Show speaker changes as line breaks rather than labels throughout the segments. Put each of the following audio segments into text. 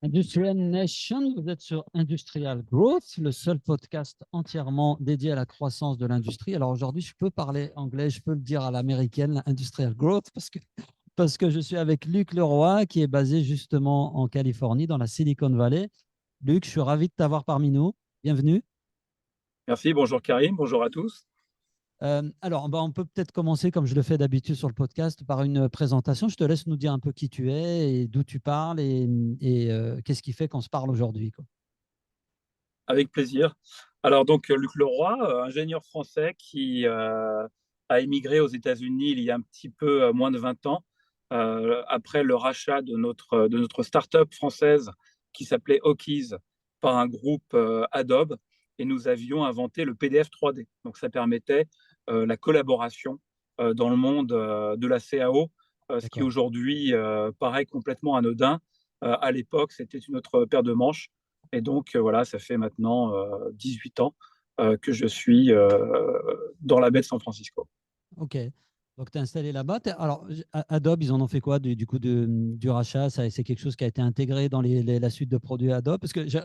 Industrial Nation, vous êtes sur Industrial Growth, le seul podcast entièrement dédié à la croissance de l'industrie. Alors aujourd'hui, je peux parler anglais, je peux le dire à l'américaine, Industrial Growth, parce que je suis avec Luc Leroy, qui est basé justement en Californie, dans la Silicon Valley. Luc, je suis ravi de t'avoir parmi nous. Bienvenue.
Merci, bonjour Karim, bonjour à tous.
Alors, on peut peut-être commencer, comme je le fais d'habitude sur le podcast, par une présentation. Je te laisse nous dire un peu qui tu es et d'où tu parles et qu'est-ce qui fait qu'on se parle aujourd'hui, quoi.
Avec plaisir. Alors donc Luc Leroy, ingénieur français qui a émigré aux États-Unis il y a un petit peu moins de 20 ans, après le rachat de notre start-up française qui s'appelait Hawkeys par un groupe Adobe, et nous avions inventé le PDF 3D. Donc ça permettait la collaboration dans le monde de la CAO, ce qui
D'accord.
aujourd'hui paraît complètement anodin. À l'époque, c'était une autre paire de manches. Et donc, voilà, ça fait maintenant 18 ans que je suis dans la baie de San Francisco.
Ok. Donc, tu es installé là-bas. Alors, Adobe, ils en ont fait quoi du coup du rachat? C'est quelque chose qui a été intégré dans la suite de produits Adobe? Parce que je ne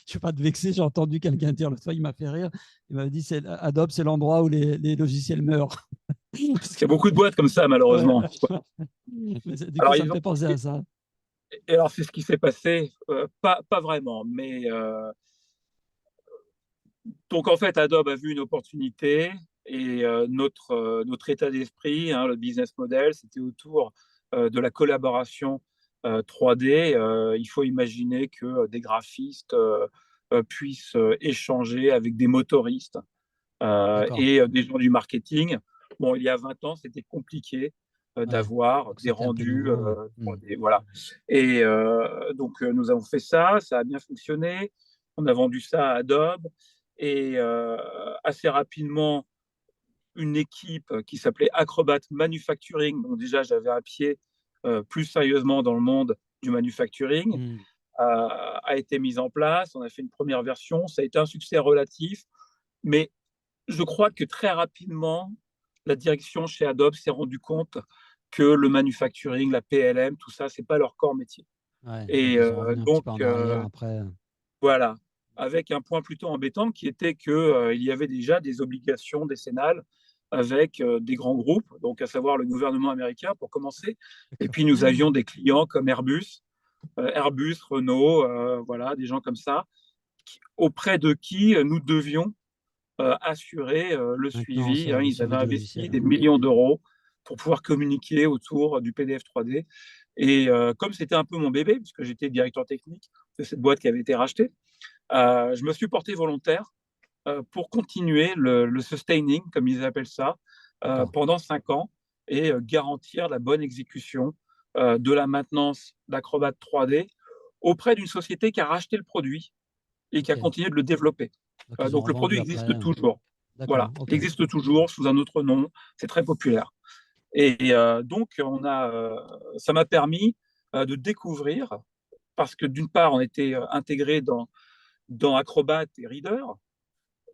suis pas te vexer, j'ai entendu quelqu'un dire l'autre fois, il m'a fait rire. Il m'avait dit Adobe, c'est l'endroit où les logiciels meurent. Parce
Il y
que-
a beaucoup de boîtes comme ça,
ouais.
malheureusement.
Mais du coup,
Alors,
ça me fait penser à ça.
et alors c'est ce qui s'est passé, pas vraiment, mais donc en fait, Adobe a vu une opportunité, et notre état d'esprit, hein, le business model, c'était autour de la collaboration 3D. Il faut imaginer que des graphistes puissent échanger avec des motoristes
D'accord.
et des gens du marketing. Bon, il y a 20 ans, c'était compliqué
Ouais.
d'avoir
Donc,
des
c'était un peu
rendus
nouveau. Ouais.
3D. Voilà. Et donc, nous avons fait ça, ça a bien fonctionné. On a vendu ça à Adobe. Et assez rapidement, une équipe qui s'appelait Acrobat Manufacturing, donc déjà j'avais un pied plus sérieusement dans le monde du manufacturing,
Hmm.
a été mise en place. On a fait une première version, ça a été un succès relatif, mais je crois que très rapidement, la direction chez Adobe s'est rendu compte que le manufacturing, la PLM, tout ça, c'est pas leur corps métier.
Ouais. Donc,
Et
ils sont revenus un petit
donc,
peu en arrière après.
voilà, avec un point plutôt embêtant qui était qu'il il y avait déjà des obligations décennales avec des grands groupes, donc à savoir le gouvernement américain pour commencer. Et
D'accord.
puis nous avions des clients comme Airbus, Renault, voilà, des gens comme ça, auprès de qui nous devions assurer le
Maintenance,
suivi. Hein.
le
Ils avaient
suivi du
investi
logiciel.
des
Ouais.
millions d'euros pour pouvoir communiquer autour du PDF 3D. Et comme c'était un peu mon bébé, puisque j'étais directeur technique de cette boîte qui avait été rachetée, je me suis porté volontaire pour continuer le sustaining, comme ils appellent ça,
D'accord.
pendant 5 ans, et garantir la bonne exécution de la maintenance d'Acrobat 3D auprès d'une société qui a racheté le produit et qui a
Ok.
continué de le développer.
Donc, ils ont
Donc le produit
revendu après.
existe toujours. Voilà,
D'accord.
il
Ok.
existe toujours sous un autre nom, c'est très populaire. Et donc ça m'a permis de découvrir, parce que d'une part, on était intégré dans Acrobat et Reader,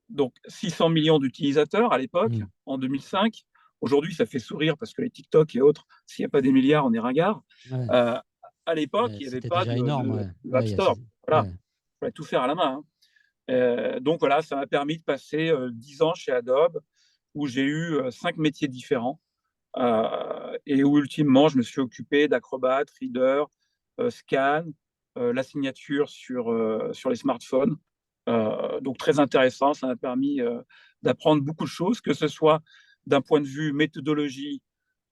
donc 600 millions d'utilisateurs à l'époque,
Hmm.
en 2005. Aujourd'hui, ça fait sourire parce que les TikTok et autres, s'il n'y a pas des milliards, on est ringard.
Ouais.
Euh, à l'époque,
Mais
il n'y avait
c'était
pas
déjà énorme. Ouais.
de App
Ouais,
Store. Voilà,
ouais.
il fallait tout faire à la main. Hein. Donc voilà, ça m'a permis de passer 10 ans chez Adobe, où j'ai eu 5 métiers différents, et où ultimement, je me suis occupé d'Acrobat, Reader, Scan, la signature sur les smartphones. Donc très intéressant, ça m'a permis d'apprendre beaucoup de choses, que ce soit d'un point de vue méthodologie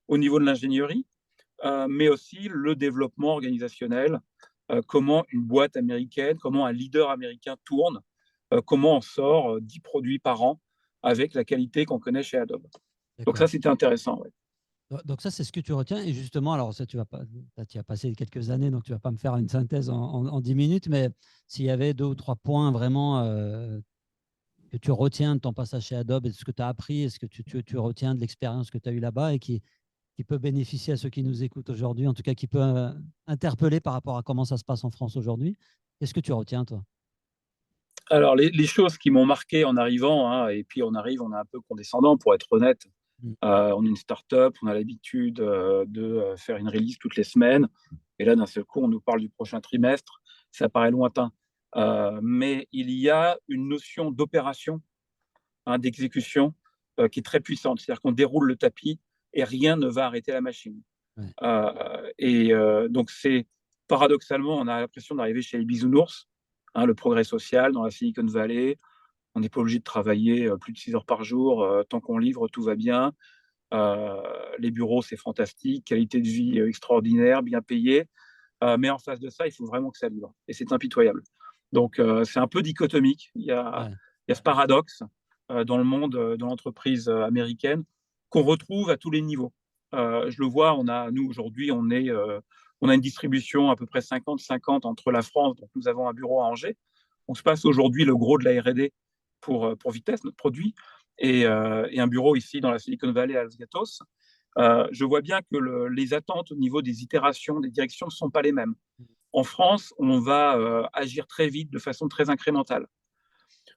au niveau de l'ingénierie, mais aussi le développement organisationnel, comment une boîte américaine, comment un leader américain tourne, comment on sort 10 produits par an avec la qualité qu'on connaît chez Adobe. Donc ça,
D'accord.
c'était intéressant. Ouais.
Donc ça, c'est ce que tu retiens. Et justement, alors ça, tu vas pas, tu as passé quelques années, donc tu vas pas me faire une synthèse en 10 minutes, mais s'il y avait deux ou trois points vraiment que tu retiens de ton passage chez Adobe et de ce que tu as appris, et ce que tu retiens de l'expérience que tu as eue là-bas et qui peut bénéficier à ceux qui nous écoutent aujourd'hui, en tout cas qui peut interpeller par rapport à comment ça se passe en France aujourd'hui, qu'est-ce que tu retiens, toi?
Alors, les choses qui m'ont marqué en arrivant, hein, et puis on arrive, on est un peu condescendant pour être honnête.
Mm.
On est une start-up, on a l'habitude de faire une release toutes les semaines. Et là, d'un seul coup, on nous parle du prochain trimestre. ça paraît lointain. Mais il y a une notion d'opération, hein, d'exécution qui est très puissante. C'est-à-dire qu'on déroule le tapis et rien ne va arrêter la machine.
Ouais.
Donc, paradoxalement, on a l'impression d'arriver chez les bisounours, hein, le progrès social dans la Silicon Valley. On n'est pas obligé de travailler plus de 6 heures par jour. Tant qu'on livre, tout va bien. Les bureaux, c'est fantastique. Qualité de vie extraordinaire, bien payé. Mais en face de ça, il faut vraiment que ça livre. Et c'est impitoyable. Donc, c'est un peu dichotomique.
Ouais.
Il y a ce paradoxe dans le monde de l'entreprise américaine qu'on retrouve à tous les niveaux. Je le vois, nous, aujourd'hui, on a une distribution à peu près 50-50 entre la France, donc nous avons un bureau à Angers. On se passe aujourd'hui le gros de la R&D pour Vitesse, notre produit, et un bureau ici dans la Silicon Valley à Los Gatos. Je vois bien que les attentes au niveau des itérations, des directions ne sont pas les mêmes. En France, on va agir très vite, de façon très incrémentale.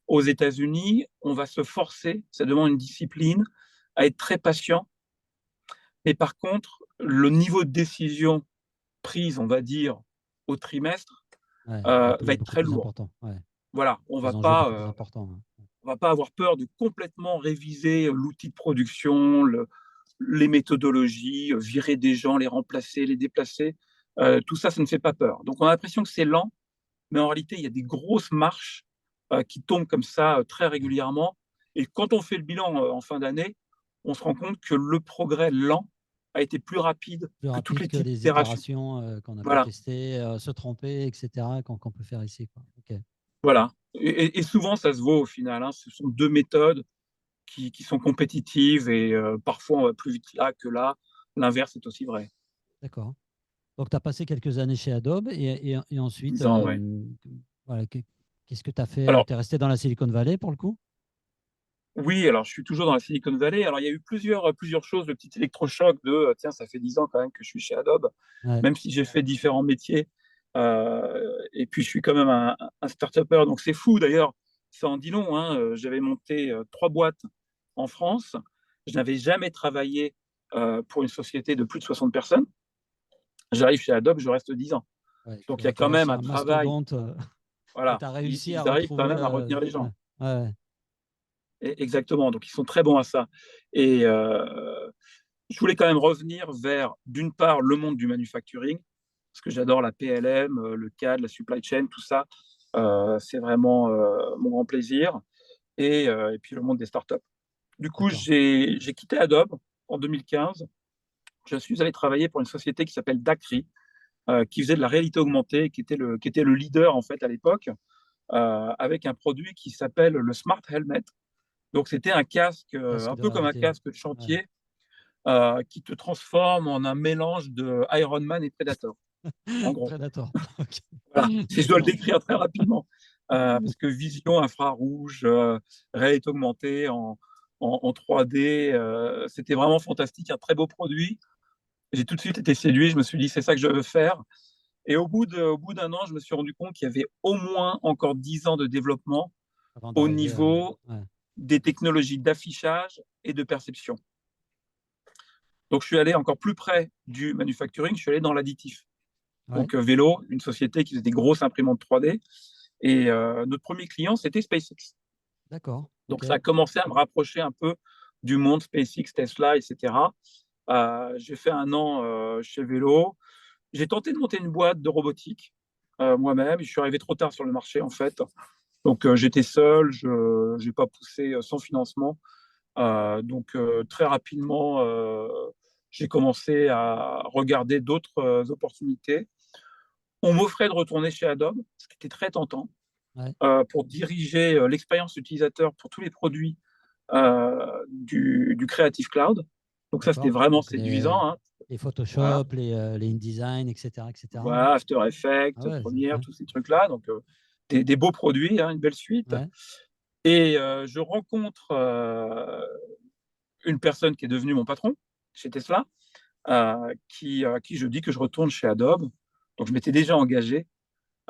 Aux États-Unis, on va se forcer, ça demande une discipline, à être très patient. Et par contre, le niveau de décision prise, on va dire, au trimestre,
Ouais,
va être
beaucoup
très
plus
lourd.
important. Ouais.
Voilà, on
Des
va
enjeux beaucoup
pas,
plus importants.
on va pas avoir peur de complètement réviser l'outil de production, les méthodologies, virer des gens, les remplacer, les déplacer. Tout ça, ça ne fait pas peur. Donc, on a l'impression que c'est lent, mais en réalité, il y a des grosses marches qui tombent comme ça très régulièrement. Et quand on fait le bilan en fin d'année, on se rend compte que le progrès lent a été plus rapide
Plus
que toutes
rapide
les
que les
itérations.
itérations qu'on a pu
Voilà,
tester, se tromper, etc., qu'on peut faire ici, quoi. Ok.
voilà. Et souvent, ça se vaut au final, hein. Ce sont deux méthodes qui sont compétitives et parfois on va plus vite là que là. L'inverse est aussi vrai.
D'accord. Donc, tu as passé quelques années chez Adobe et ensuite,
10 ans, ouais.
voilà, qu'est-ce que tu as fait?
Alors,
Tu es resté dans la Silicon Valley pour le coup?
oui, alors je suis toujours dans la Silicon Valley. Alors, il y a eu plusieurs choses, le petit électrochoc de tiens, ça fait 10 ans quand même que je suis chez Adobe,
Ouais.
même si j'ai fait différents métiers. Et puis, je suis quand même un start-upper. Donc, c'est fou d'ailleurs, ça en dit long, hein. J'avais monté 3 boîtes en France. Je n'avais jamais travaillé pour une société de plus de 60 personnes. J'arrive chez Adobe, je reste 10 ans.
Ouais,
Donc, il y a
tu
quand
restes
même un
un
travail.
mastodonte et
Voilà,
tu as
ils,
réussi à
ils arrivent quand
retrouver.
même à retenir les
Ouais,
gens.
ouais,
Exactement, donc ils sont très bons à ça. Et je voulais quand même revenir vers, d'une part, le monde du manufacturing, parce que j'adore la PLM, le CAD, la supply chain, tout ça. C'est vraiment mon grand plaisir. Et puis le monde des startups. Du coup,
d'accord.
j'ai quitté Adobe en 2015. Je suis allé travailler pour une société qui s'appelle Dacry, qui faisait de la réalité augmentée, qui était le leader en fait à l'époque, avec un produit qui s'appelle le Smart Helmet. Donc, c'était un casque,
Casque
un
de
peu comme un
réalité.
casque de
Ouais.
chantier, qui te transforme en un mélange de Iron Man et Predator, en gros.
Predator. Ok.
Voilà, si je dois le
D'accord.
décrire très rapidement. Parce que vision infrarouge, réalité augmentée en 3D, c'était vraiment fantastique, un très beau produit. J'ai tout de suite été séduit, je me suis dit, c'est ça que je veux faire. Et au bout d'un an, je me suis rendu compte qu'il y avait au moins encore 10 ans de développement
Avant
au
d'arriver à.
niveau
Ouais.
des technologies d'affichage et de perception. Donc, je suis allé encore plus près du manufacturing, je suis allé dans l'additif.
Ouais.
Donc, Vélo, une société qui faisait des grosses imprimantes 3D. Et notre premier client, c'était SpaceX.
D'accord.
Donc,
Ok.
ça a commencé à me rapprocher un peu du monde SpaceX, Tesla, etc. J'ai fait un an chez Vélo. J'ai tenté de monter une boîte de robotique moi-même. Je suis arrivé trop tard sur le marché, en fait. Donc, j'étais seul, je n'ai pas poussé sans financement. Donc, très rapidement, j'ai commencé à regarder d'autres opportunités. On m'offrait de retourner chez Adobe, ce qui était très tentant,
Ouais.
pour diriger l'expérience utilisateur pour tous les produits du Creative Cloud. Donc, ça, c'était
D'accord.
vraiment
Donc
séduisant, hein.
les
Voilà.
Photoshop, les InDesign, etc., etc.
Voilà, After
Ah
Effects,
ouais.
Premiere,
Ouais.
tous ces trucs-là. Donc, des beaux produits, hein, une belle suite.
Ouais.
Et je rencontre une personne qui est devenue mon patron chez Tesla, à qui je dis que je retourne chez Adobe. Donc, je m'étais déjà engagé.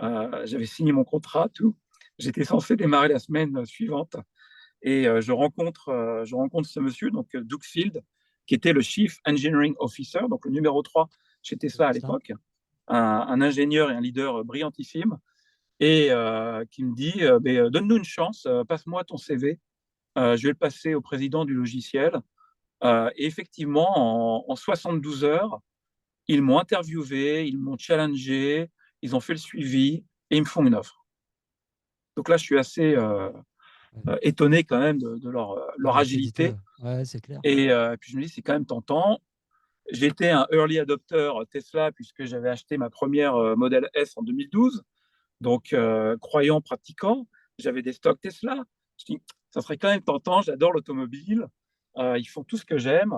J'avais signé mon contrat, tout. J'étais censé démarrer la semaine suivante. Et je rencontre ce monsieur, donc Doug Field, qui était le Chief Engineering Officer, donc le numéro 3 chez
C'est
Tesla à
ça.
l'époque, un ingénieur et un leader brillantissime. et qui me dit donne-nous une chance, passe-moi ton CV, je vais le passer au président du logiciel. Et effectivement, en 72 heures, ils m'ont interviewé, ils m'ont challengé, ils ont fait le suivi et ils me font une offre. Donc là, je suis assez
Ouais.
étonné quand même de
La
leur
rapidité,
agilité.
ouais, c'est clair.
Et puis je me dis, c'est quand même tentant. J'étais un early adopter Tesla puisque j'avais acheté ma première Model S en 2012. Donc, croyant, pratiquant, j'avais des stocks Tesla. Je dis, ça serait quand même tentant, j'adore l'automobile, ils font tout ce que j'aime,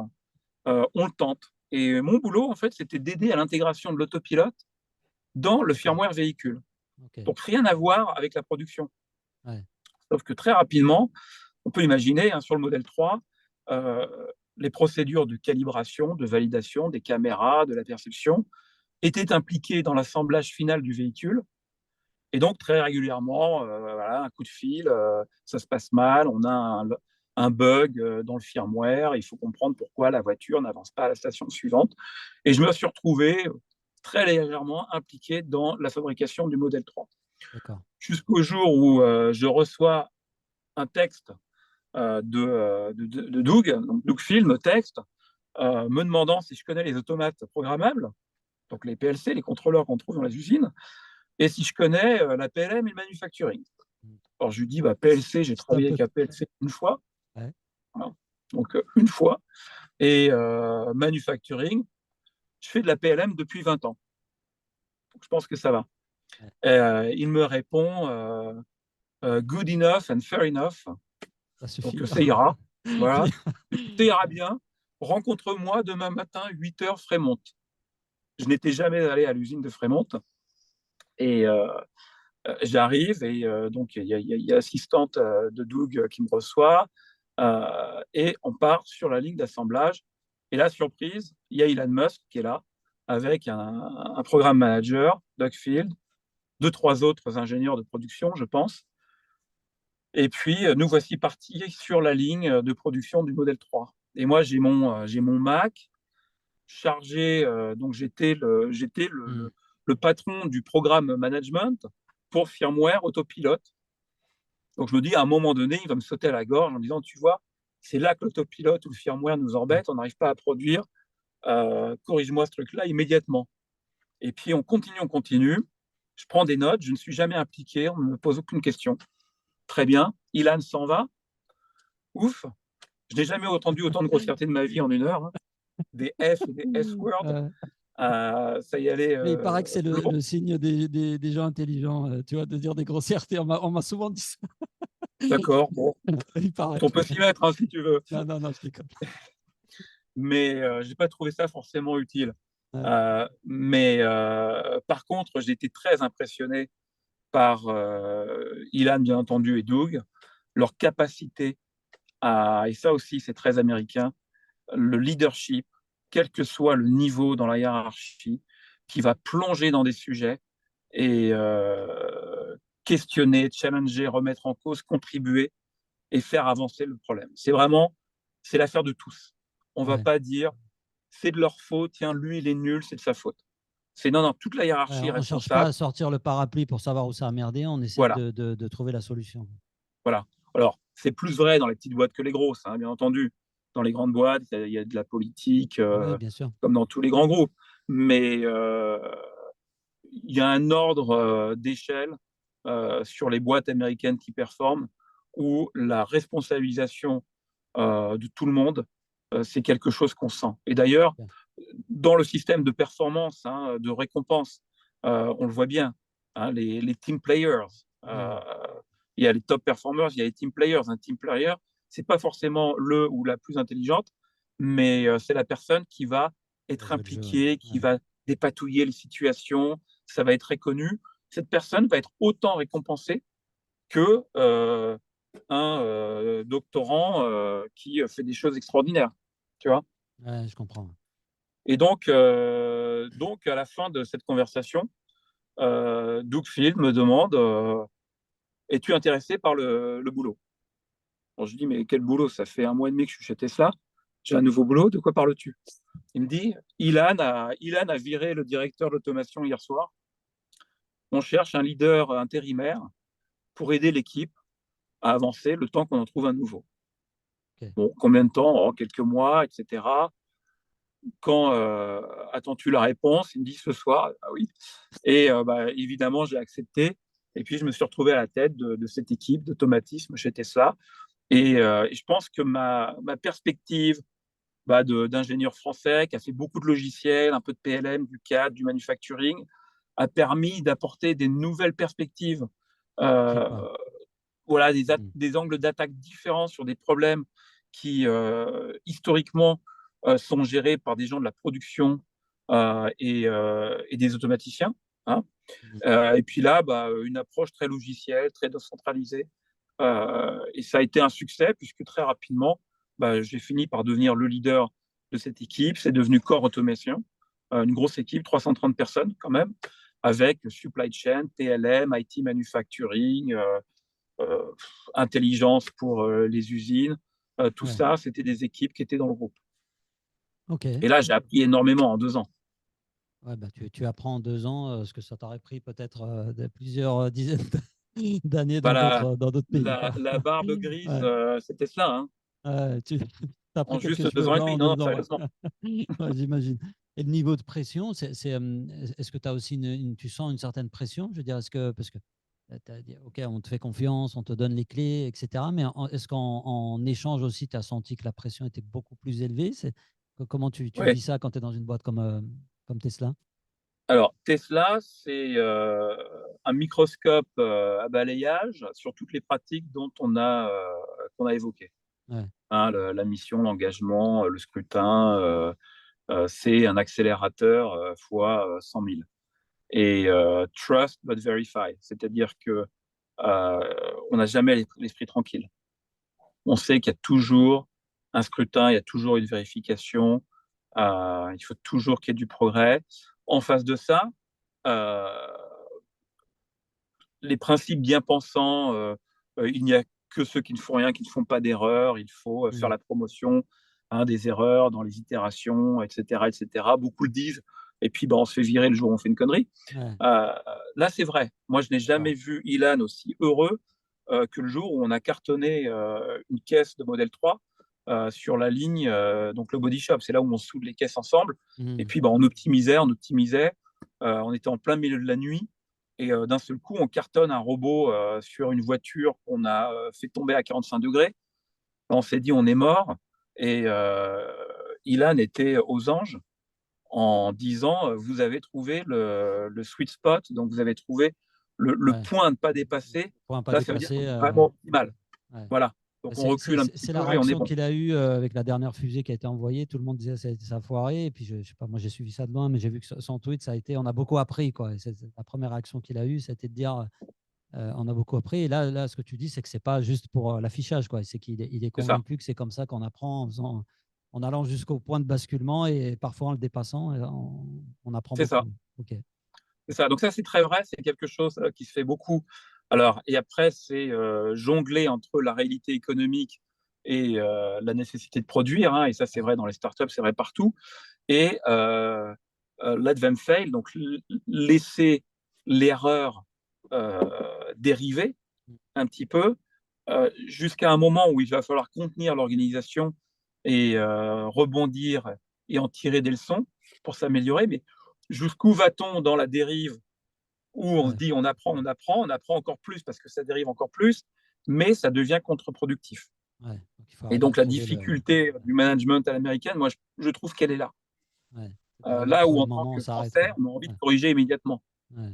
on le tente. Et mon boulot, en fait, c'était d'aider à l'intégration de l'autopilote dans le
D'accord.
firmware véhicule.
Ok.
Donc, rien à voir avec la production.
Ouais.
Sauf que très rapidement, on peut imaginer, hein, sur le modèle 3, euh, les procédures de calibration, de validation des caméras, de la perception, étaient impliquées dans l'assemblage final du véhicule. Et donc, très régulièrement, voilà, un coup de fil, ça se passe mal, on a un bug dans le firmware, il faut comprendre pourquoi la voiture n'avance pas à la station suivante. Et je me suis retrouvé très légèrement impliqué dans la fabrication du modèle 3.
D'accord.
Jusqu'au jour où je reçois un texte de Doug, donc Doug Field me texte, me demandant si je connais les automates programmables, donc les PLC, les contrôleurs qu'on trouve dans les usines, et si je connais la PLM et le manufacturing.
Mm.
Alors je lui dis, bah, PLC, j'ai
C'est un
travaillé
peu.
avec un PLC une fois,
Ouais.
voilà. Donc une fois, et manufacturing, je fais de la PLM depuis 20 ans. Donc je pense que ça va.
Ouais.
Il me répond good enough and fair enough.
Ça
Donc
suffit.
ça ira. Voilà.
Oui.
Ça ira bien. Rencontre-moi demain matin, 8 h, Fremont. Je n'étais jamais allé à l'usine de Fremont. Et j'arrive et donc il y a l'assistante de Doug qui me reçoit et on part sur la ligne d'assemblage. Et la surprise, il y a Elon Musk qui est là avec un programme manager, Doug Field, deux, trois autres ingénieurs de production, je pense. Et puis, nous voici partis sur la ligne de production du modèle 3. Et moi, j'ai mon Mac chargé, donc
Mm.
le patron du programme management pour firmware autopilote. Donc je me dis, à un moment donné, il va me sauter à la gorge en me disant, tu vois, c'est là que l'autopilote ou le firmware nous
Ouais.
embête, on n'arrive pas à produire, corrige-moi ce truc-là immédiatement. Et puis on continue, je prends des notes, je ne suis jamais impliqué, on ne me pose aucune question. Très bien, Ilan s'en va, ouf, je n'ai jamais entendu autant de grossièreté de ma vie en une heure, hein. Des F et des S-words,
Ouais.
ça y allait
Mais il paraît que c'est
lourd.
le signe des gens intelligents, tu vois, de dire des grossièretés. On m'a souvent dit ça.
D'accord, bon,
Il paraît.
on peut s'y mettre hein, si tu veux.
Non, non, non, je déconne.
Mais je n'ai pas trouvé ça forcément utile.
Ouais.
Mais par contre, j'ai été très impressionné par Ilan, bien entendu, et Doug, leur capacité à, et ça aussi c'est très américain, le leadership, quel que soit le niveau dans la hiérarchie, qui va plonger dans des sujets et questionner, challenger, remettre en cause, contribuer et faire avancer le problème. C'est vraiment, c'est l'affaire de tous. On ne va
Ouais.
pas dire c'est de leur faute, tiens, lui il est nul, c'est de sa faute. C'est non, non, toute la
Ouais,
hiérarchie est
on ne cherche pas
responsable.
à sortir le parapluie pour savoir où ça a merdé, on essaie
Voilà,
de trouver la solution.
voilà. Alors, c'est plus vrai dans les petites boîtes que les grosses, hein, bien entendu. Dans les grandes boîtes, il y a de la politique,
Oui, bien sûr.
comme dans tous les grands groupes. Mais il y a un ordre d'échelle sur les boîtes américaines qui performent où la responsabilisation de tout le monde, c'est quelque chose qu'on sent. Et d'ailleurs, dans le système de performance, hein, de récompense, on le voit bien, hein, les team players.
Mm.
Il y a les top performers, il y a les team players. Un team player, c'est pas forcément le ou la plus intelligente, mais c'est la personne qui va
Ça
être
joue le jeu.
impliquée, qui
Ouais.
va dépatouiller les situations, ça va être reconnu. Cette personne va être autant récompensée que un doctorant qui fait des choses extraordinaires. Tu vois.
Ouais, je comprends.
Et donc, à la fin de cette conversation, Doug Field me demande es-tu intéressé par le boulot? Alors, je lui dis mais quel boulot? Ça fait 1 mois et demi que je suis chez Tesla. J'ai un nouveau boulot. De quoi parles-tu? Il me dit Ilan a viré le directeur d'automation hier soir. on cherche un leader intérimaire pour aider l'équipe à avancer le temps qu'on en trouve un nouveau.
Ok.
Bon, combien de temps? Oh, quelques mois, etc. Quand attends-tu la réponse? Il me dit ce soir. Ah oui. Et évidemment, j'ai accepté. Et puis, je me suis retrouvé à la tête de cette équipe d'automatisme chez Tesla. Et je pense que ma perspective d'ingénieur français qui a fait beaucoup de logiciels, un peu de PLM, du CAD, du manufacturing, a permis d'apporter des nouvelles perspectives,
C'est
euh,
quoi?
voilà,
Mhm.
des angles d'attaque différents sur des problèmes qui, historiquement, sont gérés par des gens de la production et des automaticiens. Hein.
Mhm.
Et puis là, une approche très logicielle, très décentralisée. Et ça a été un succès puisque très rapidement, j'ai fini par devenir le leader de cette équipe. C'est devenu Core Automation, une grosse équipe, 330 personnes quand même, avec supply chain, TLM, IT manufacturing, euh, intelligence pour les usines. Tout
Ouais.
ça, c'était des équipes qui étaient dans le groupe.
Ok.
Et là, j'ai appris énormément en 2 ans.
Ouais, bah, tu apprends en 2 ans ce que ça t'aurait pris peut-être plusieurs dizaines d'années
Voilà,
dans d'autres pays, quoi.
la barbe grise,
Ouais.
c'était cela, hein,
Tu as pris
en
quelques
juste
cheveux
2 ans et
blancs
demi.
en
Non, non,
2 ans,
sérieusement.
ouais. Ouais, j'imagine. Et le niveau de pression, est-ce que tu as aussi tu sens une certaine pression? Je veux dire, est-ce que, parce que tu as dit, OK, on te fait confiance, on te donne les clés, etc. Mais est-ce qu'en échange aussi, tu as senti que la pression était beaucoup plus élevée? Comment tu
Oui.
vis ça quand tu es dans une boîte comme Tesla?
Alors, Tesla, c'est un microscope à balayage sur toutes les pratiques qu'on a évoquées.
Ouais,
Hein, la mission, l'engagement, le scrutin, c'est un accélérateur fois 100 000. Et trust but verify, c'est-à-dire que on n'a jamais l'esprit tranquille. On sait qu'il y a toujours un scrutin, il y a toujours une vérification, il faut toujours qu'il y ait du progrès. En face de ça, euh, les principes bien pensants, il n'y a que ceux qui ne font rien, qui ne font pas d'erreurs, il faut faire
mm,
la promotion, hein, des erreurs dans les itérations, etc., etc. Beaucoup le disent, et puis on se fait virer le jour où on fait une connerie.
ouais,
Euh, Là, c'est vrai. Moi, je n'ai
d'accord.
jamais vu Ilan aussi heureux que le jour où on a cartonné une caisse de modèle 3 sur la ligne, donc le body shop, c'est là où on soude les caisses ensemble. Et
Mm,
puis, on optimisait, on était en plein milieu de la nuit. Et d'un seul coup, on cartonne un robot sur une voiture qu'on a fait tomber à 45 degrés. On s'est dit, on est mort. Et Ilan était aux anges en disant vous avez trouvé le sweet spot, donc vous avez trouvé le
ouais.
point à ne pas dépasser.
Point pas
Là, ça veut dire
dépassé.
qu'on est vraiment optimal.
Ouais.
Voilà. Donc on recule un petit
C'est la
peu et on est
réaction
bon.
qu'il a eue avec la dernière fusée qui a été envoyée. Tout le monde disait que ça a foiré. Et puis, je sais pas, moi j'ai suivi ça de loin, mais j'ai vu que son tweet, ça a été on a beaucoup appris, quoi. Et la première réaction qu'il a eue, c'était de dire on a beaucoup appris. Et là, ce que tu dis, c'est que c'est pas juste pour l'affichage, quoi. C'est qu'il est
C'est ça.
convaincu que c'est comme ça qu'on apprend en allant jusqu'au point de basculement et parfois en le dépassant, on apprend
C'est ça.
beaucoup. Ok.
C'est ça. Donc ça, c'est très vrai. C'est quelque chose qui se fait beaucoup. Alors, et après, c'est jongler entre la réalité économique et la nécessité de produire. Hein, et ça, c'est
Ouais.
vrai dans les startups, c'est vrai partout. Et let them fail, donc laisser l'erreur euh, dériver un petit peu jusqu'à un moment où il va falloir contenir l'organisation et rebondir et en tirer des leçons pour s'améliorer. Mais jusqu'où va-t-on dans la dérive où on se
Ouais.
dit on apprend encore plus parce que ça dérive encore plus, mais ça devient contre-productif.
Ouais. Donc, il faut
Et
arriver à
donc la
trouver le.
difficulté du management à l'américaine, moi je trouve qu'elle est là.
Ouais. Il faut arriver à
Là où
trouver
en
le
tant
moment où on
que
s'arrête,
Français,
quoi.
on a envie de
Ouais.
corriger immédiatement.
Ouais.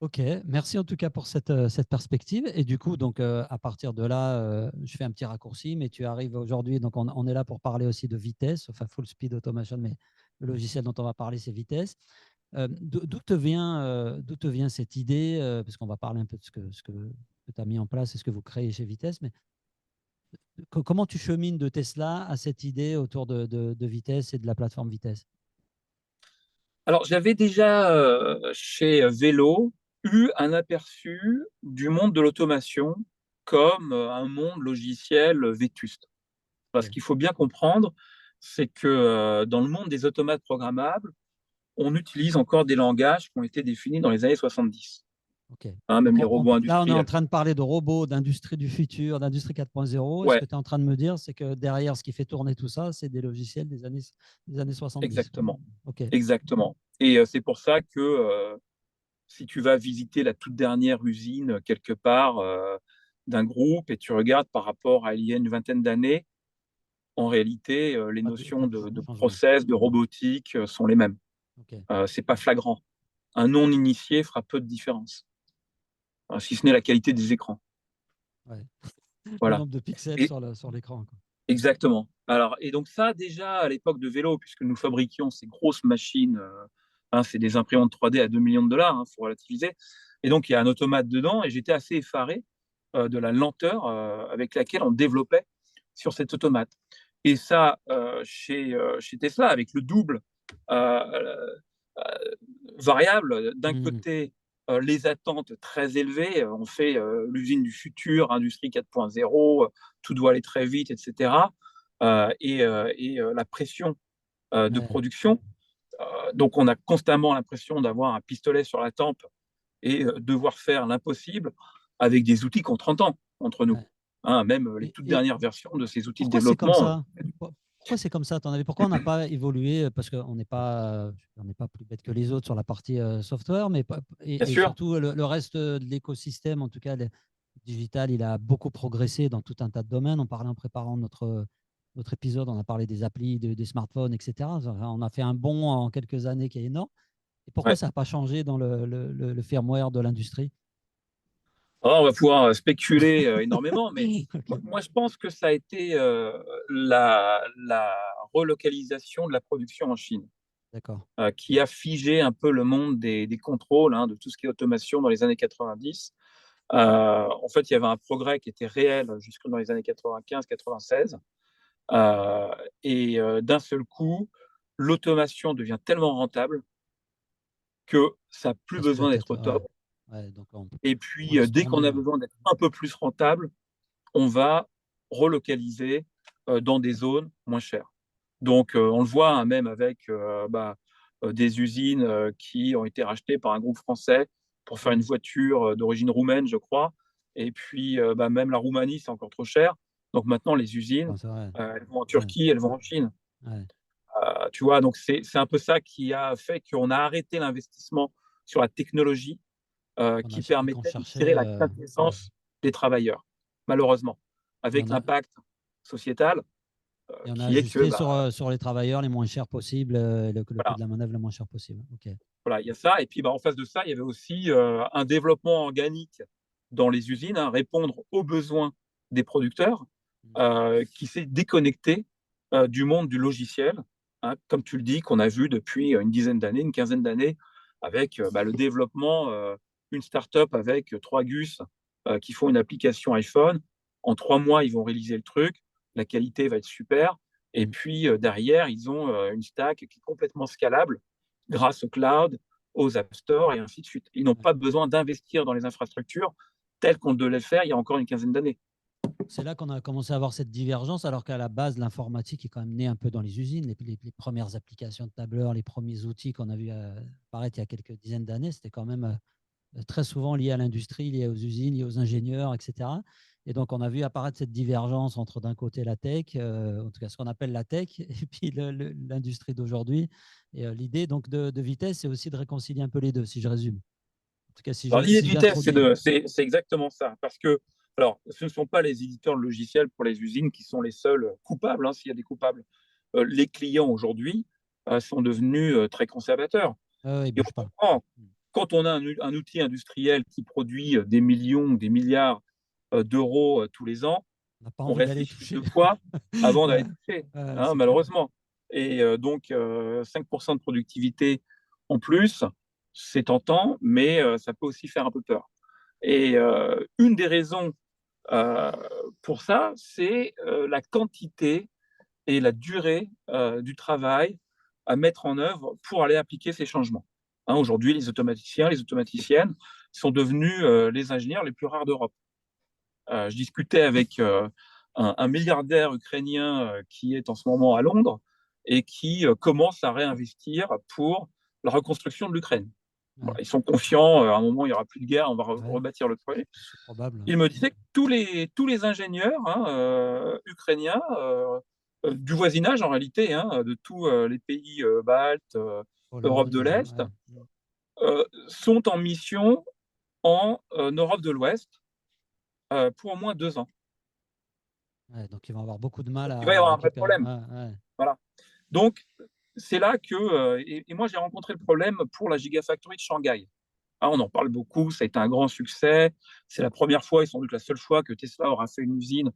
Ok, merci en tout cas pour cette perspective. Et du coup, donc, à partir de là, je fais un petit raccourci, mais tu arrives aujourd'hui, donc on est là pour parler aussi de vitesse, enfin full speed automation, mais le logiciel dont on va parler, c'est vitesse. D'où te vient cette idée, parce qu'on va parler un peu de ce que tu as mis en place et ce que vous créez chez Vitesse, mais comment tu chemines de Tesla à cette idée autour de Vitesse et de la plateforme Vitesse?
Alors j'avais déjà chez Vélo eu un aperçu du monde de l'automation comme un monde logiciel vétuste. Parce
Ok.
qu'il faut bien comprendre, c'est que dans le monde des automates programmables, on utilise encore des langages qui ont été définis dans les années 70.
Ok.
Même
Donc
les robots
là, on est en
industriels.
train de parler de robots, d'industrie du futur, d'industrie 4.0. Et ce
Ouais,
que tu es en train de me dire, c'est que derrière ce qui fait tourner tout ça, c'est des logiciels des années 70.
exactement.
Ok.
Exactement. Et c'est pour ça que si tu vas visiter la toute dernière usine quelque part d'un groupe et tu regardes par rapport à il y a une vingtaine d'années, en réalité, les
Pas
notions
de
de
changement.
process, de robotique sont les mêmes.
Ok.
C'est pas flagrant. Un non-initié fera peu de différence, si ce n'est la qualité des écrans.
Ouais. Le
Voilà.
nombre de pixels
Et,
sur l'écran, quoi.
exactement. Alors, et donc ça, déjà à l'époque de vélo, puisque nous fabriquions ces grosses machines, c'est des imprimantes 3D à 2 millions de dollars, il faut relativiser. Et donc, il y a un automate dedans, et j'étais assez effaré de la lenteur avec laquelle on développait sur cet automate. Et ça, chez Tesla, avec le double euh, variable, d'un
Mhm.
côté, les attentes très élevées, on fait l'usine du futur, industrie 4.0, tout doit aller très vite, etc. Et la pression de
Ouais,
production. Donc, on a constamment l'impression d'avoir un pistolet sur la tempe et devoir faire l'impossible avec des outils qui ont 30 ans entre nous.
ouais.
Même les toutes
Et
dernières versions de ces outils de
pourquoi c'est comme
développement.
ça? Pourquoi c'est comme ça, à ton avis? Pourquoi on n'a pas évolué? Parce qu'on n'est pas plus bête que les autres sur la partie software, mais
Bien
et
sûr,
surtout le reste de l'écosystème, en tout cas le digital, il a beaucoup progressé dans tout un tas de domaines. On parlait en préparant notre épisode, on a parlé des applis, des smartphones, etc. Enfin, on a fait un bond en quelques années qui est énorme. Et pourquoi
ouais.
ça n'a pas changé dans le firmware de l'industrie?
Alors, on va pouvoir spéculer énormément, mais
Ok,
moi, je pense que ça a été la relocalisation de la production en Chine
d'accord.
qui a figé un peu le monde des contrôles, de tout ce qui est automation dans les années 90. En fait, il y avait un progrès qui était réel jusque dans les années 95-96. Euh, et d'un seul coup, l'automation devient tellement rentable que ça n'a plus
Ça se peut
besoin d'être
être.
au top.
Ouais, donc
Et
on
puis,
laisse
dès qu'on
tourner.
a besoin d'être un peu plus rentable, on va relocaliser dans des zones moins chères. Donc, on le voit même avec des usines qui ont été rachetées par un groupe français pour faire une
Mhm.
voiture d'origine roumaine, je crois. Et puis, même la Roumanie, c'est encore trop cher. Donc maintenant, les usines,
Bon, c'est vrai.
elles vont en
Ouais,
Turquie, elles vont en Chine.
ouais.
Tu vois, donc c'est un peu ça qui a fait qu'on a arrêté l'investissement sur la technologie qui
Et qu'on
permettait de tirer
cherchait.
la
Ouais.
quintessence des travailleurs, malheureusement,
Et
avec
on a,
l'impact sociétal
et on a
qui est que,
ajusté sur les travailleurs les moins chers possibles, le coût
voilà,
de la manœuvre le moins cher possible. Ok.
voilà, il y a ça. Et puis, en face de ça, il y avait aussi un développement organique dans les usines, répondre aux besoins des producteurs,
Mhm.
qui s'est déconnecté du monde du logiciel, comme tu le dis, qu'on a vu depuis une dizaine d'années, une quinzaine d'années, avec le développement, une start-up avec 3 gus qui font une application iPhone. En 3 mois, ils vont réaliser le truc, la qualité va être super. Et
Mhm.
puis derrière, ils ont une stack qui est complètement scalable grâce au cloud, aux App Store et ainsi de suite. Ils n'ont
Ouais.
pas besoin d'investir dans les infrastructures telles qu'on devait le faire il y a encore une quinzaine d'années.
C'est là qu'on a commencé à avoir cette divergence, alors qu'à la base, l'informatique est quand même née un peu dans les usines. Les premières applications de tableur, les premiers outils qu'on a vu apparaître il y a quelques dizaines d'années, c'était quand même très souvent lié à l'industrie, lié aux usines, lié aux ingénieurs, etc. Et donc, on a vu apparaître cette divergence entre d'un côté la tech, en tout cas ce qu'on appelle la tech, et puis l'industrie d'aujourd'hui. Et l'idée donc de vitesse, c'est aussi de réconcilier un peu les deux, si je résume. En tout cas,
Alors, l'idée de
si
vitesse,
j'introduis.
c'est exactement ça. Parce que, alors, ce ne sont pas les éditeurs de logiciels pour les usines qui sont les seuls coupables, s'il y a des coupables. Les clients aujourd'hui sont devenus très conservateurs.
Ils ne
Et
bougent
on
pas.
comprend, quand on a un outil industriel qui produit des millions, des milliards d'euros tous les ans,
On n'a pas
on
envie d'aller
réfléchit
toucher.
2 fois avant d'aller
Ouais,
toucher,
ouais, c'est clair.
malheureusement. Et donc, 5% de productivité en plus, c'est tentant, mais ça peut aussi faire un peu peur. Et une des raisons euh, pour ça, c'est la quantité et la durée du travail à mettre en œuvre pour aller appliquer ces changements. Aujourd'hui, les automaticiens, les automaticiennes sont devenus les ingénieurs les plus rares d'Europe. Je discutais avec un milliardaire ukrainien qui est en ce moment à Londres et qui commence à réinvestir pour la reconstruction de l'Ukraine.
Ouais.
Voilà, ils sont confiants, à un moment, il n'y aura plus de guerre, on va
Ouais,
rebâtir le truc.
c'est probable.
Il me disait que tous les ingénieurs ukrainiens du voisinage, en réalité, de tous les pays baltes, Europe de
Pologne,
l'Est,
ouais.
sont en mission en Europe de l'Ouest pour au moins 2 ans.
Ouais, donc ils vont avoir beaucoup de mal
Il va y
à
avoir un vrai
récupérer.
problème.
Ouais, ouais.
Voilà. Donc, c'est là que. Et moi, j'ai rencontré le problème pour la Gigafactory de Shanghai. Ah, on en parle beaucoup, ça a été un grand succès. C'est la première fois et sans doute la seule fois que Tesla aura fait une usine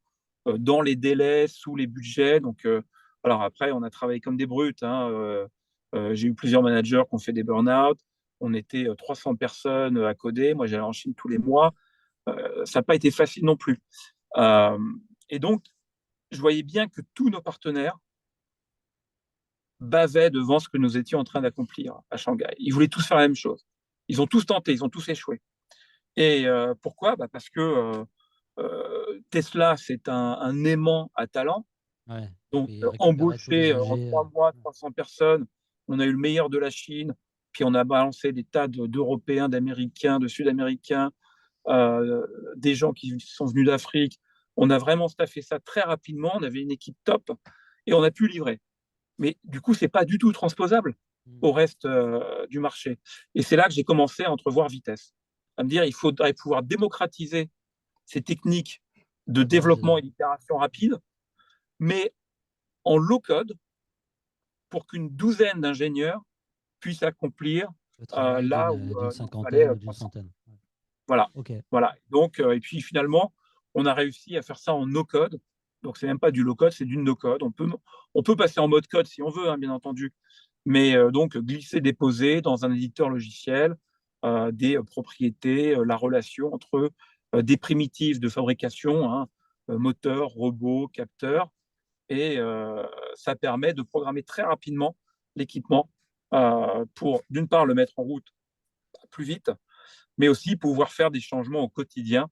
dans les délais, sous les budgets. Donc, alors après, on a travaillé comme des brutes. J'ai eu plusieurs managers qui ont fait des burn-out. On était 300 personnes à coder. Moi, j'allais en Chine tous les mois. Ça n'a pas été facile non plus. Euh, et donc, je voyais bien que tous nos partenaires bavaient devant ce que nous étions en train d'accomplir à Shanghai. Ils voulaient tous faire la même chose. Ils ont tous tenté, ils ont tous échoué. Et pourquoi parce que Tesla, c'est un aimant à talent.
Ouais.
Donc,
Puis récupérer tous les
embauché en
OG.
3 mois, 300 personnes, on a eu le meilleur de la Chine, puis on a balancé des tas d'Européens, d'Américains, de Sud-Américains, euh, des gens qui sont venus d'Afrique. On a vraiment staffé ça très rapidement, on avait une équipe top et on a pu livrer. Mais du coup, ce n'est pas du tout transposable au reste du marché. Et c'est là que j'ai commencé à entrevoir vitesse, à me dire il faudrait pouvoir démocratiser ces techniques de
À base
développement et d'itération rapide, mais en low code pour qu'une douzaine d'ingénieurs puissent accomplir
le travail
là
d'une
où
d'une
il en fallait
cinquantaine ou d'une
300.
centaine. Ouais.
Voilà.
Ok.
Voilà. Donc, et puis finalement, on a réussi à faire ça en no code. Donc, c'est même pas du low code, c'est du no code. On peut passer en mode code si on veut, bien entendu. Mais donc, glisser, déposer dans un éditeur logiciel des propriétés, la relation entre des primitives de fabrication, moteur, robot, capteur, et ça permet de programmer très rapidement l'équipement pour, d'une part, le mettre en route plus vite, mais aussi pouvoir faire des changements au quotidien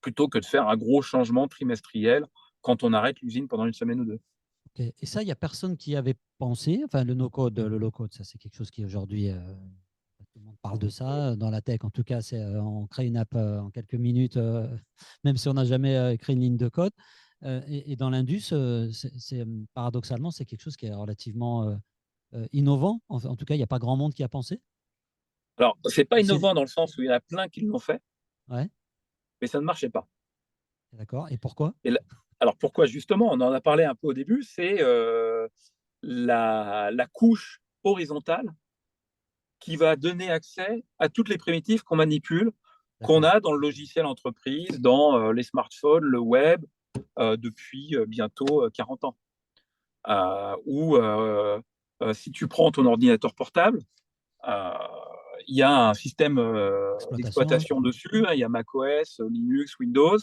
plutôt que de faire un gros changement trimestriel quand on arrête l'usine pendant une semaine ou deux.
Ok. Et ça, il n'y a personne qui avait pensé. Enfin, le no-code, le low-code, ça, c'est quelque chose qui aujourd'hui, tout le monde parle de ça. Dans la tech, en tout cas, c'est on crée une app en quelques minutes, même si on n'a jamais écrit une ligne de code. Et dans l'indus, paradoxalement, c'est quelque chose qui est relativement innovant. En tout cas, il n'y a pas grand monde qui a pensé.
Alors, c'est pas
Et c'est...
innovant dans le sens où il y en a plein qui l'ont fait,
Ouais,
mais ça ne marchait pas.
d'accord. Et pourquoi?
Et là, alors pourquoi justement, on en a parlé un peu au début, c'est la couche horizontale qui va donner accès à toutes les primitives qu'on manipule, qu'on
D'accord.
a dans le logiciel entreprise, dans les smartphones, le web, depuis bientôt 40 ans. Ou si tu prends ton ordinateur portable, euh, il y a un système
Exploitation.
d'exploitation dessus, il y a macOS, Linux, Windows.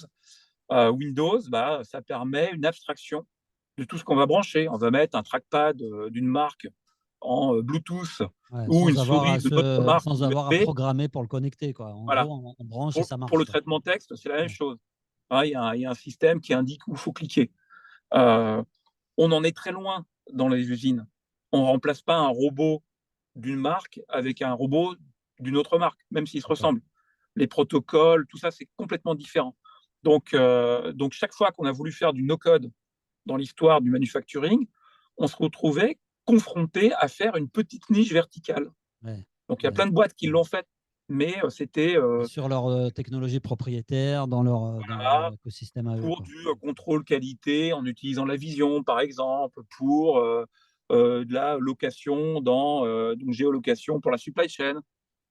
Windows, ça permet une abstraction de tout ce qu'on va brancher. On va mettre un trackpad d'une marque en Bluetooth
Ouais,
ou une souris de notre marque en
sans avoir à
USB.
programmer pour le connecter, quoi. En
Voilà.
gros, on branche et ça
Pour
marche,
le
quoi.
traitement texte, c'est la même
Ouais.
chose. Il y a un système qui indique où il faut cliquer. Euh, on en est très loin dans les usines. On ne remplace pas un robot d'une marque avec un robot d'une autre marque, même s'ils se
D'accord.
ressemblent. Les protocoles, tout ça, c'est complètement différent. Donc chaque fois qu'on a voulu faire du no-code dans l'histoire du manufacturing, on se retrouvait confronté à faire une petite niche verticale.
Ouais.
Donc il y a
Ouais.
plein de boîtes qui l'ont fait, mais c'était
Sur leur technologie propriétaire, dans leur
voilà,
écosystème à eux,
pour
quoi.
du contrôle qualité en utilisant la vision, par exemple, pour de la location donc géolocation pour la supply chain.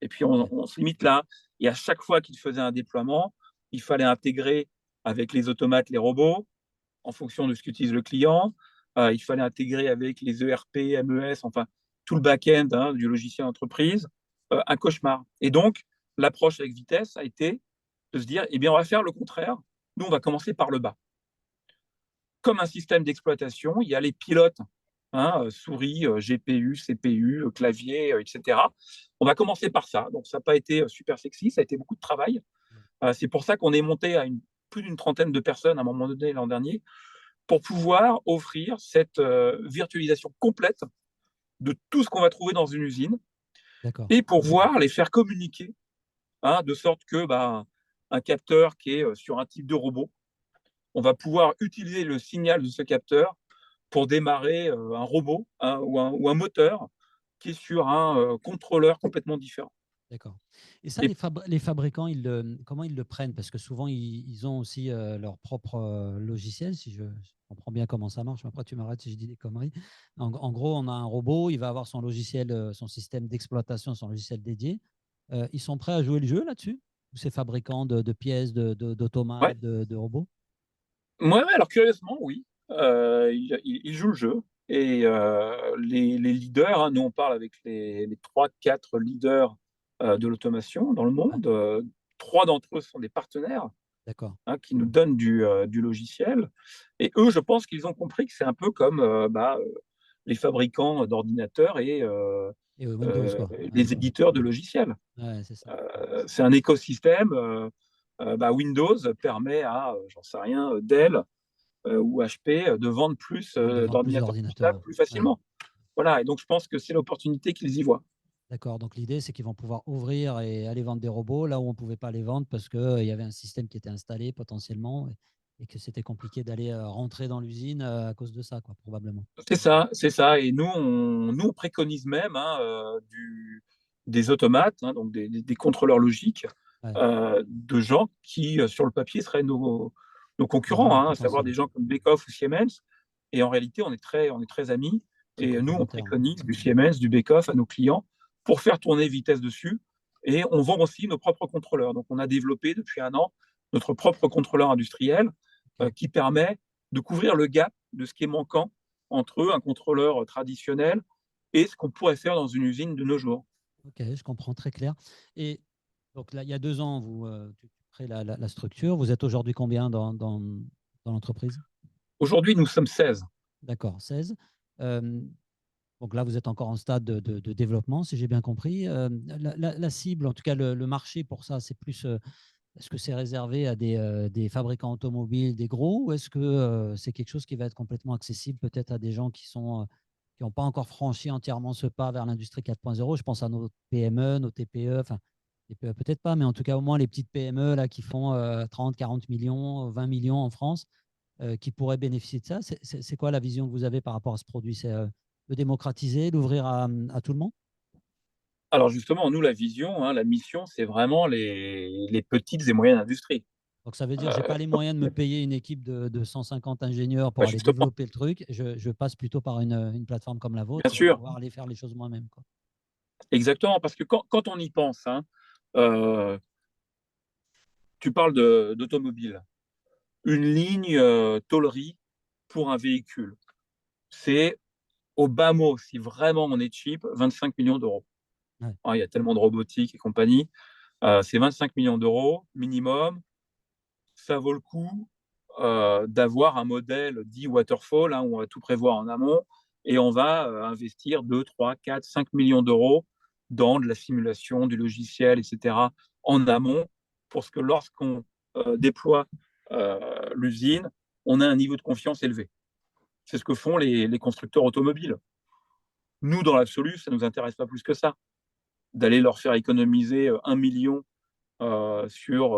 Et puis
Ok.
on se limite là. Et à chaque fois qu'il faisait un déploiement, il fallait intégrer avec les automates les robots en fonction de ce qu'utilise le client. Il fallait intégrer avec les ERP, MES, enfin tout le back-end du logiciel entreprise. Un cauchemar. Et donc, l'approche avec vitesse a été de se dire, eh bien, on va faire le contraire. Nous, on va commencer par le bas. Comme un système d'exploitation, il y a les pilotes, souris, GPU, CPU, clavier, etc. On va commencer par ça. Donc, ça n'a pas été super sexy, ça a été beaucoup de travail. C'est pour ça qu'on est monté à plus d'une trentaine de personnes à un moment donné l'an dernier pour pouvoir offrir cette virtualisation complète de tout ce qu'on va trouver dans une usine
D'accord.
et pour pouvoir les faire communiquer, hein, de sorte que un capteur qui est sur un type de robot, on va pouvoir utiliser le signal de ce capteur pour démarrer un robot, hein, ou un moteur qui est sur un contrôleur complètement différent.
D'accord. Et ça,
Et
les fabricants, comment ils le prennent? Parce que souvent, ils ont aussi leur propre logiciel, si je comprends bien comment ça marche. Après, tu m'arrêtes si je dis des conneries. En gros, on a un robot, il va avoir son logiciel, son système d'exploitation, son logiciel dédié. Ils sont prêts à jouer le jeu là-dessus? Ou ces fabricants de pièces,
ouais,
d'automates, de robots?
ouais, alors curieusement, oui, il joue le jeu. Et les leaders, hein, nous on parle avec les 3-4 leaders de l'automation dans le
Ouais,
monde. 3 d'entre eux sont des partenaires,
d'accord.
hein, qui nous donnent du logiciel. Et eux, je pense qu'ils ont compris que c'est un peu comme les fabricants d'ordinateurs et
Et Windows, quoi. Ouais,
les éditeurs de logiciels.
ouais, c'est ça.
C'est un écosystème. Windows permet à, j'en sais rien, Dell ou HP de vendre plus
De vendre plus
d'ordinateurs
d'ordinateurs.
portables
Ouais.
plus
Ouais.
facilement. Voilà, et donc je pense que c'est l'opportunité qu'ils y voient.
D'accord. Donc l'idée, c'est qu'ils vont pouvoir ouvrir et aller vendre des robots là où on ne pouvait pas les vendre parce qu'il y avait un système qui était installé potentiellement et que c'était compliqué d'aller rentrer dans l'usine à cause de ça, quoi, probablement.
C'est ça, c'est ça. Et nous, on préconise même, hein, des automates, hein, donc des contrôleurs logiques,
Ouais.
de gens qui, sur le papier, seraient nos concurrents,
Concurrents
hein, à savoir
potentiels,
des gens comme Beckhoff ou Siemens. Et en réalité, on est très amis.
très
Et nous, on
complémentaires. Ouais.
préconise du Siemens, du Beckhoff à nos clients pour faire tourner vitesse dessus. Et on vend aussi nos propres contrôleurs. Donc, on a développé depuis un an notre propre contrôleur industriel
Ok.
qui permet de couvrir le gap de ce qui est manquant entre un contrôleur traditionnel et ce qu'on pourrait faire dans une usine de nos jours.
Ok, je comprends très clair. Et donc là, il y a 2 ans, tu crées la structure. Vous êtes aujourd'hui combien dans l'entreprise?
Aujourd'hui, nous sommes 16.
D'accord, 16. Euh, Donc là, vous êtes encore en stade de développement, si j'ai bien compris. La cible, en tout cas le marché pour ça, c'est plus, est-ce que c'est réservé à des fabricants automobiles, des gros, ou est-ce que c'est quelque chose qui va être complètement accessible peut-être à des gens qui n'ont pas encore franchi entièrement ce pas vers l'industrie 4.0? Je pense à nos PME, nos TPE, enfin, TPE peut-être pas, mais en tout cas au moins les petites PME là, qui font 30, 40 millions, 20 millions en France, qui pourraient bénéficier de ça. C'est quoi la vision que vous avez par rapport à ce produit? C'est le démocratiser, l'ouvrir à tout le monde?
Alors justement, nous, la vision, hein, la mission, c'est vraiment les petites et moyennes industries.
Donc ça veut dire, j'ai
Euh,
pas les moyens de me payer une équipe de 150 ingénieurs pour aller
Justement,
développer le truc. Je passe plutôt par une plateforme comme la
bien
vôtre et je vais
sûr,
pouvoir aller faire les choses moi-même, quoi.
exactement, parce que quand on y pense, hein, euh, tu parles d'automobile, une ligne tôlerie pour un véhicule, c'est au bas mot, si vraiment on est cheap, 25 millions d'euros.
Ouais,
Ah, il y a tellement de robotique et compagnie. C'est 25 millions d'euros minimum. Ça vaut le coup d'avoir un modèle dit waterfall, hein, où on va tout prévoir en amont et on va investir 2, 3, 4, 5 millions d'euros dans de la simulation, du logiciel, etc., en amont, pour ce que lorsqu'on déploie l'usine, on a un niveau de confiance élevé. C'est ce que font les constructeurs automobiles. Nous, dans l'absolu, ça ne nous intéresse pas plus que ça, d'aller leur faire économiser 1 million sur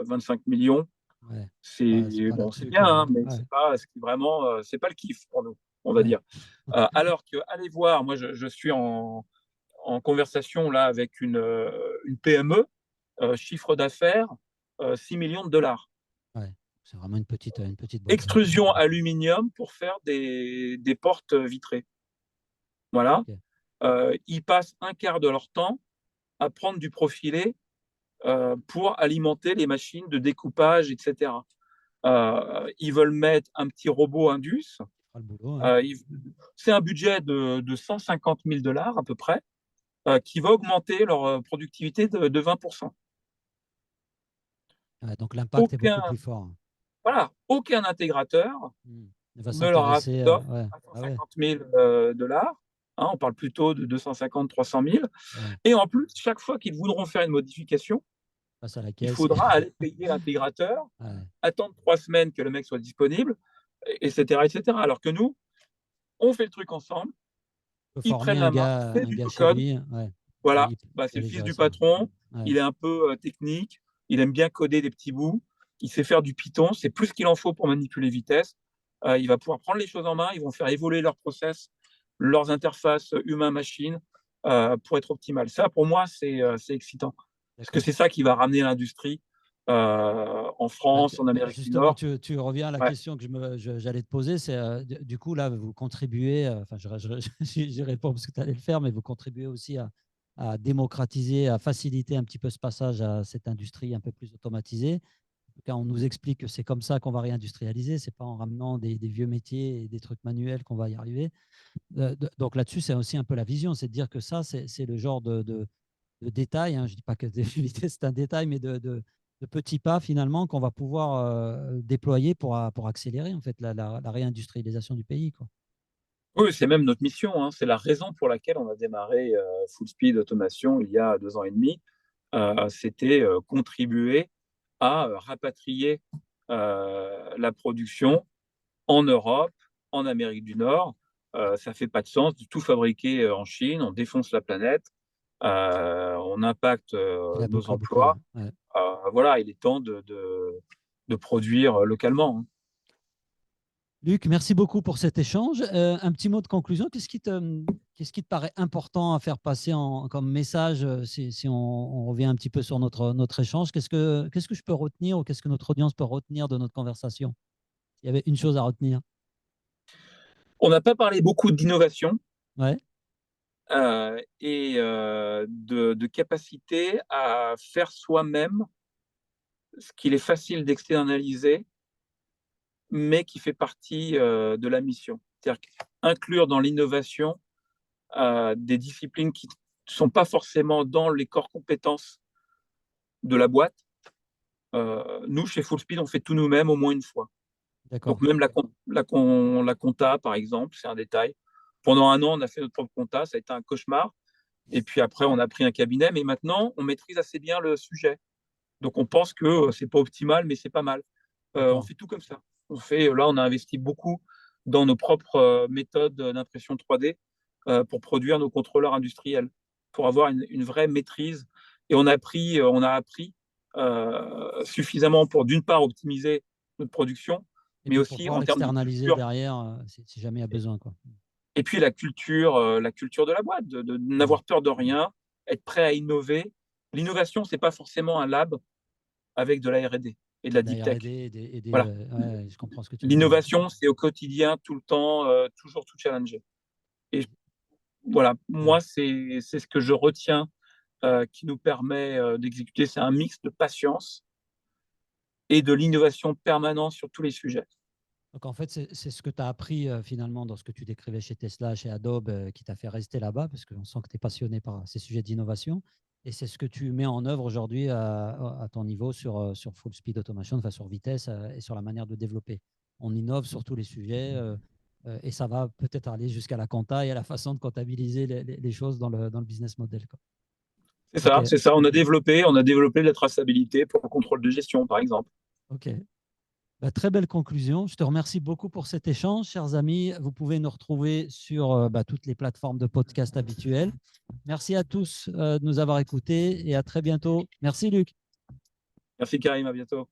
25 millions.
ouais. C'est
C'est
pas
bon, c'est
là-dessus
bien,
que.
hein, mais
Ouais,
c'est pas ce qui vraiment, c'est pas le kiff pour nous, on va
ouais.
dire. Alors que allez voir, moi je suis en conversation là avec une PME, chiffre d'affaires 6 millions de dollars.
Ouais. C'est vraiment une petite boîte.
Extrusion aluminium pour faire des portes vitrées. Voilà.
Ok.
Ils passent un quart de leur temps à prendre du profilé pour alimenter les machines de découpage, etc. Ils veulent mettre un petit robot Indus.
Fera le boulot, ouais.
Euh, c'est un budget de 150 000 dollars à peu près, qui va augmenter leur productivité de 20%.
Ouais, donc l'impact est beaucoup
Aucun,
plus fort.
voilà, aucun intégrateur
Il va
ne leur a
s'intéresser
fait
à.
d'offre
Ouais.
à
Ah ouais.
150 000 dollars. Hein, on parle plutôt de 250, 300 000.
Ouais.
Et en plus, chaque fois qu'ils voudront faire une modification,
Passe à la
il
caisse.
faudra aller payer l'intégrateur,
Ouais.
attendre 3 semaines que le mec soit disponible, etc., etc. Alors que nous, on fait le truc ensemble,
Faut
ils
former
prennent la main, c'est
un
du
gars chez
no-code.
lui. Ouais.
Voilà,
il
bah,
peut
c'est le
aller
fils
gérer
du
ça.
patron.
Ouais.
Il est un peu technique. Il aime bien coder des petits bouts. Il sait faire du Python. C'est plus qu'il en faut pour manipuler vitesse. Il va pouvoir prendre les choses en main. Ils vont faire évoluer leurs process, leurs interfaces humain-machine pour être optimal. Ça, pour moi, c'est excitant. Parce que
D'accord.
c'est ça qui va ramener l'industrie en
Bah,
France, en Amérique du
justement,
Nord.
tu reviens à la
Ouais.
question que j'allais te poser. C'est du coup, là, vous contribuez, enfin, j'y réponds parce que tu allais le faire, mais vous contribuez aussi à démocratiser, à faciliter un petit peu ce passage à cette industrie un peu plus automatisée. En tout cas, on nous explique que c'est comme ça qu'on va réindustrialiser. C'est pas en ramenant des vieux métiers et des trucs manuels qu'on va y arriver. Donc là-dessus, c'est aussi un peu la vision, c'est de dire que ça, c'est le genre de détails. Hein. Je ne dis pas que c'est un détail, mais de petits pas finalement qu'on va pouvoir déployer pour accélérer en fait la réindustrialisation du pays, quoi.
Oui, c'est même notre mission, hein. C'est la raison pour laquelle on a démarré Full Speed Automation il y a 2 ans et demi. C'était contribuer à rapatrier la production en Europe, en Amérique du Nord. Ça fait pas de sens de tout fabriquer en Chine. On défonce la planète, on impacte
Il a
nos
beaucoup,
emplois.
ouais.
Voilà, il est temps de produire localement, hein.
Luc, merci beaucoup pour cet échange. Un petit mot de conclusion. Qu'est-ce qui te paraît important à faire passer comme message si on revient un petit peu sur notre échange? Qu'est-ce que je peux retenir ou qu'est-ce que notre audience peut retenir de notre conversation? Il y avait une chose à retenir.
On n'a pas parlé beaucoup d'innovation
Ouais,
et de capacité à faire soi-même ce qu'il est facile d'externaliser, mais qui fait partie de la mission. C'est-à-dire inclure dans l'innovation des disciplines qui ne sont pas forcément dans les corps compétences de la boîte. Nous, chez Full Speed, on fait tout nous-mêmes au moins une fois.
d'accord.
Donc même la compta, par exemple, c'est un détail. Pendant un an, on a fait notre propre compta, ça a été un cauchemar. Et puis après, on a pris un cabinet, mais maintenant, on maîtrise assez bien le sujet. Donc on pense que c'est pas optimal, mais c'est pas mal. On
D'accord.
fait tout comme ça. Là, on a investi beaucoup dans nos propres méthodes d'impression 3D pour produire nos contrôleurs industriels, pour avoir une vraie maîtrise. Et on a appris suffisamment pour, d'une part, optimiser notre production,
Et
mais
puis pour
aussi
pouvoir
en termes de
l'externaliser
culture.
derrière, si jamais il y a besoin, quoi.
Et puis la culture de la boîte, de
Ouais.
n'avoir peur de rien, être prêt à innover. L'innovation, c'est pas forcément un lab avec de la R&D et de la
De
deep
la
tech.
R&D
Voilà.
ouais, je comprends ce que tu veux dire.
L'innovation, c'est au quotidien, tout le temps, toujours tout challenger. Et voilà,
Ouais.
moi, c'est ce que je retiens qui nous permet d'exécuter. C'est un mix de patience et de l'innovation permanente sur tous les sujets.
Donc en fait, c'est ce que tu as appris finalement dans ce que tu décrivais chez Tesla, chez Adobe, qui t'a fait rester là-bas, parce qu'on sent que tu es passionné par ces sujets d'innovation. Et c'est ce que tu mets en œuvre aujourd'hui à ton niveau sur Full Speed Automation, enfin sur vitesse et sur la manière de développer. On innove sur tous les sujets et ça va peut-être aller jusqu'à la compta et à la façon de comptabiliser les choses dans le business model, quoi.
C'est
Ok,
ça, c'est ça. On a développé de la traçabilité pour le contrôle de gestion, par exemple.
ok. Bah, très belle conclusion. Je te remercie beaucoup pour cet échange, chers amis. Vous pouvez nous retrouver sur toutes les plateformes de podcast habituelles. Merci à tous de nous avoir écoutés et à très bientôt. Merci, Luc.
Merci Karim, à bientôt.